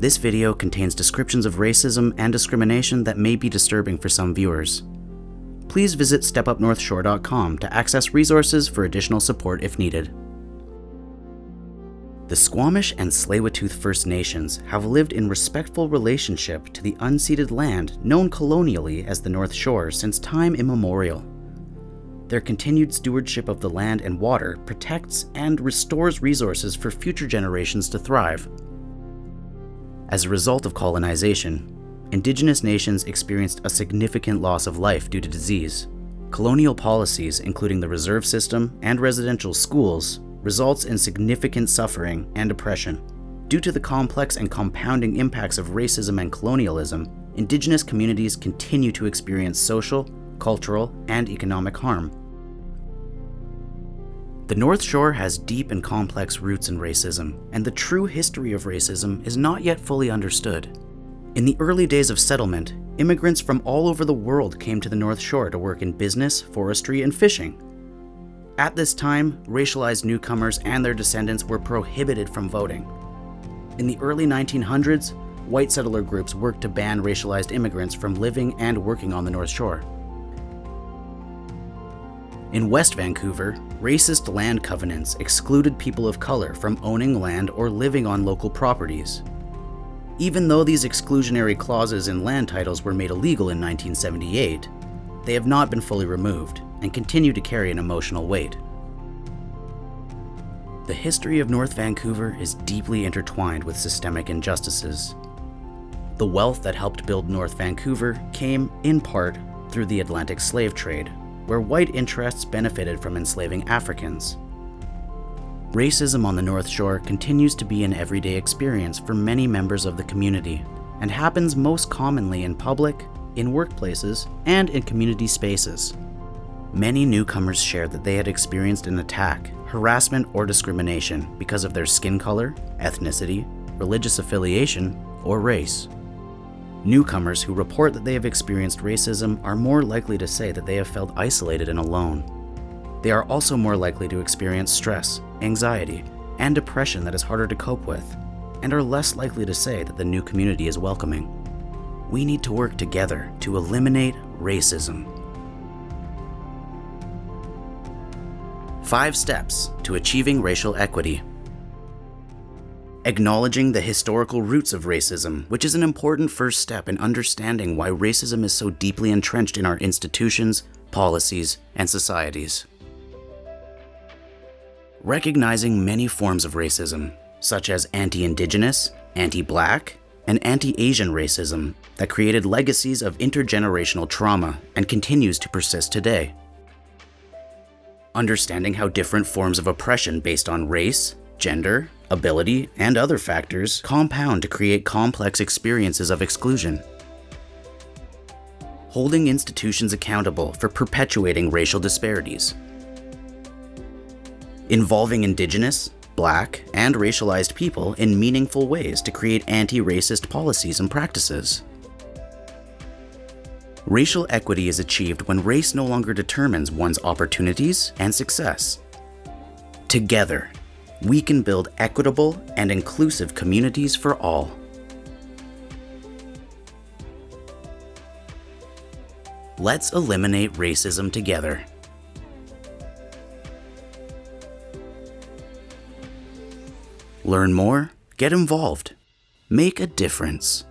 This video contains descriptions of racism and discrimination that may be disturbing for some viewers. Please visit stepupnorthshore.com to access resources for additional support if needed. The Squamish and Tsleil-Waututh First Nations have lived in respectful relationship to the unceded land known colonially as the North Shore since time immemorial. Their continued stewardship of the land and water protects and restores resources for future generations to thrive. As a result of colonization, Indigenous nations experienced a significant loss of life due to disease. Colonial policies, including the reserve system and residential schools, results in significant suffering and oppression. Due to the complex and compounding impacts of racism and colonialism, Indigenous communities continue to experience social, cultural, and economic harm. The North Shore has deep and complex roots in racism, and the true history of racism is not yet fully understood. In the early days of settlement, immigrants from all over the world came to the North Shore to work in business, forestry, and fishing. At this time, racialized newcomers and their descendants were prohibited from voting. In the early 1900s, white settler groups worked to ban racialized immigrants from living and working on the North Shore. In West Vancouver, racist land covenants excluded people of color from owning land or living on local properties. Even though these exclusionary clauses in land titles were made illegal in 1978, they have not been fully removed and continue to carry an emotional weight. The history of North Vancouver is deeply intertwined with systemic injustices. The wealth that helped build North Vancouver came, in part, through the Atlantic slave trade, where white interests benefited from enslaving Africans. Racism on the North Shore continues to be an everyday experience for many members of the community, and happens most commonly in public, in workplaces, and in community spaces. Many newcomers shared that they had experienced an attack, harassment, or discrimination because of their skin color, ethnicity, religious affiliation, or race. Newcomers who report that they have experienced racism are more likely to say that they have felt isolated and alone. They are also more likely to experience stress, anxiety, and depression that is harder to cope with, and are less likely to say that the new community is welcoming. We need to work together to eliminate racism. 5 steps to achieving racial equity. Acknowledging the historical roots of racism, which is an important first step in understanding why racism is so deeply entrenched in our institutions, policies, and societies. Recognizing many forms of racism, such as anti-Indigenous, anti-Black, and anti-Asian racism that created legacies of intergenerational trauma and continues to persist today. Understanding how different forms of oppression based on race, gender, ability, and other factors compound to create complex experiences of exclusion. Holding institutions accountable for perpetuating racial disparities. Involving Indigenous, Black, and racialized people in meaningful ways to create anti-racist policies and practices. Racial equity is achieved when race no longer determines one's opportunities and success. Together, we can build equitable and inclusive communities for all. Let's eliminate racism together. Learn more, get involved, make a difference.